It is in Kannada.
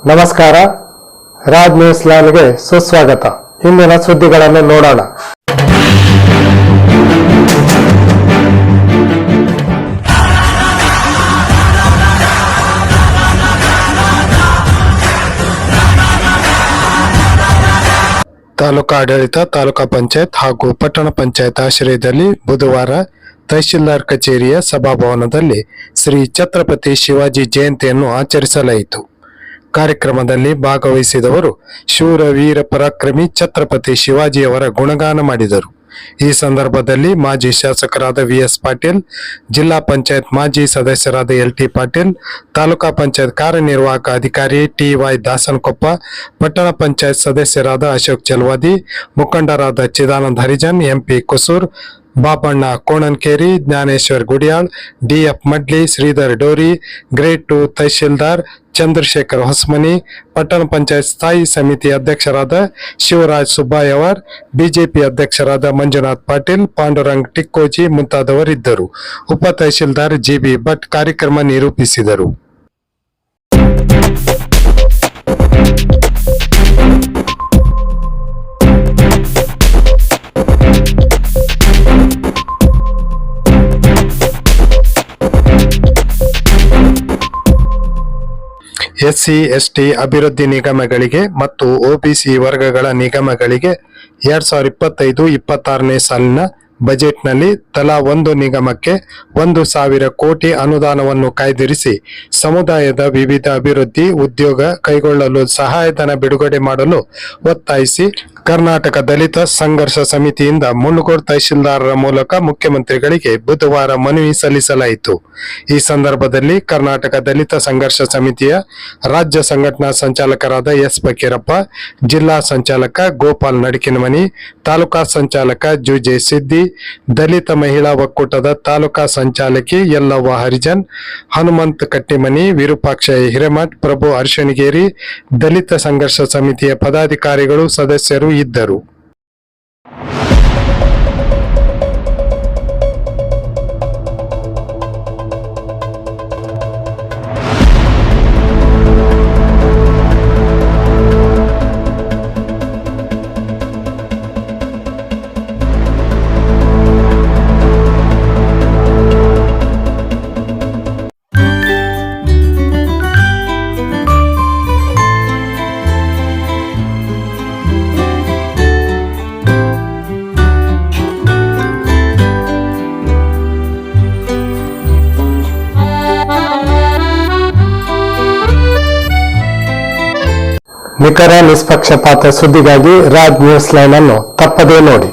ನಮಸ್ಕಾರ, ರಾಜ್ ನ್ಯೂಸ್ ಲೈವ್ಗೆ ಸುಸ್ವಾಗತ. ಇಂದಿನ ಸುದ್ದಿಗಳನ್ನು ನೋಡೋಣ. ತಾಲೂಕಾ ಆಡಳಿತ, ತಾಲೂಕಾ ಪಂಚಾಯತ್ ಹಾಗೂ ಪಟ್ಟಣ ಪಂಚಾಯತ್ ಆಶ್ರಯದಲ್ಲಿ ಬುಧವಾರ ತಹಶೀಲ್ದಾರ್ ಕಚೇರಿಯ ಸಭಾಭವನದಲ್ಲಿ ಶ್ರೀ ಛತ್ರಪತಿ ಶಿವಾಜಿ ಜಯಂತಿಯನ್ನು ಆಚರಿಸಲಾಯಿತು. ಕಾರ್ಯಕ್ರಮದಲ್ಲಿ ಭಾಗವಹಿಸಿದವರು ಶೂರ ವೀರ ಪರಾಕ್ರಮಿ ಛತ್ರಪತಿ ಶಿವಾಜಿಯವರ ಗುಣಗಾನ ಮಾಡಿದರು. ಈ ಸಂದರ್ಭದಲ್ಲಿ ಮಾಜಿ ಶಾಸಕರಾದ ವಿಎಸ್ ಪಾಟೀಲ್, ಜಿಲ್ಲಾ ಪಂಚಾಯತ್ ಮಾಜಿ ಸದಸ್ಯರಾದ ಎಲ್ಟಿ ಪಾಟೀಲ್, ತಾಲೂಕಾ ಪಂಚಾಯತ್ ಕಾರ್ಯನಿರ್ವಾಹಕ ಅಧಿಕಾರಿ ಟಿವೈ ದಾಸನಕೊಪ್ಪ, ಪಟ್ಟಣ ಪಂಚಾಯತ್ ಸದಸ್ಯರಾದ ಅಶೋಕ್ ಚಲವಾದಿ, ಮುಖಂಡರಾದ Chidananda Harijan, MP Kusur, Babanna Konankeri, Jnaneshwar Gudiyal, DF Madli, Shridhar Dori, grade 2 tahsildar Chandrashekhar Hosamani, ಪಟ್ಟಣ ಪಂಚಾಯತ್ ಸ್ಥಾಯಿ ಸಮಿತಿ ಅಧ್ಯಕ್ಷರಾದ ಶಿವರಾಜ್ ಸುಬ್ಬಾಯವರ್, ಬಿಜೆಪಿ ಅಧ್ಯಕ್ಷರಾದ ಮಂಜುನಾಥ್ ಪಾಟೀಲ್, ಪಾಂಡುರಂಗ್ ಟಿಕ್ಕೋಜಿ ಮುಂತಾದವರಿದ್ದರು. ಉಪ ತಹಶೀಲ್ದಾರ್ ಜಿಬಿ ಭಟ್ ಕಾರ್ಯಕ್ರಮ ನಿರೂಪಿಸಿದರು. ಎಸ್ಸಿ ಎಸ್ಟಿ ಅಭಿವೃದ್ಧಿ ನಿಗಮಗಳಿಗೆ ಮತ್ತು ಒಬಿಸಿ ವರ್ಗಗಳ ನಿಗಮಗಳಿಗೆ 2025-26ನೇ ಸಾಲಿನ ಬಜೆಟ್ನಲ್ಲಿ ತಲಾ ಒಂದು ನಿಗಮಕ್ಕೆ 1,000 ಕೋಟಿ ಅನುದಾನವನ್ನು ಕಾಯ್ದಿರಿಸಿ ಸಮುದಾಯದ ವಿವಿಧ ಅಭಿವೃದ್ಧಿ, ಉದ್ಯೋಗ ಕೈಗೊಳ್ಳಲು ಸಹಾಯಧನ ಬಿಡುಗಡೆ ಮಾಡಲು ಒತ್ತಾಯಿಸಿ ಕರ್ನಾಟಕ ದಲಿತ ಸಂಘರ್ಷ ಸಮಿತಿಯಿಂದ ಮುನುಗೋಡು ತಹಶೀಲ್ದಾರರ ಮೂಲಕ ಮುಖ್ಯಮಂತ್ರಿಗಳಿಗೆ ಬುಧವಾರ ಮನವಿ ಸಲ್ಲಿಸಲಾಯಿತು. ಈ ಸಂದರ್ಭದಲ್ಲಿ ಕರ್ನಾಟಕ ದಲಿತ ಸಂಘರ್ಷ ಸಮಿತಿಯ ರಾಜ್ಯ ಸಂಘಟನಾ ಸಂಚಾಲಕರಾದ ಎಸ್ ಫಕೀರಪ್ಪ, ಜಿಲ್ಲಾ ಸಂಚಾಲಕ ಗೋಪಾಲ್ ನಡಕಿನಮನಿ, ತಾಲೂಕಾ ಸಂಚಾಲಕ ಜುಜೆ ಸಿದ್ದಿ, ದಲಿತ ಮಹಿಳಾ ಒಕ್ಕೂಟದ ತಾಲೂಕಾ ಸಂಚಾಲಕಿ ಯಲ್ಲವ್ವ ಹರಿಜನ್, ಹನುಮಂತ್ ಕಟ್ಟಿಮನಿ, ವಿರೂಪಾಕ್ಷ ಹಿರೇಮಠ್, ಪ್ರಭು ಅರ್ಶಣಗೇರಿ, ದಲಿತ ಸಂಘರ್ಷ ಸಮಿತಿಯ ಪದಾಧಿಕಾರಿಗಳು ಸದಸ್ಯರು ಇದ್ದರು. ನಿಖರ ನಿಷ್ಪಕ್ಷಪಾತ ಸುದ್ದಿಗಾಗಿ ರಾಜ್ ನ್ಯೂಸ್ ಲೈವ್ ಅನ್ನು ತಪ್ಪದೇ ನೋಡಿ.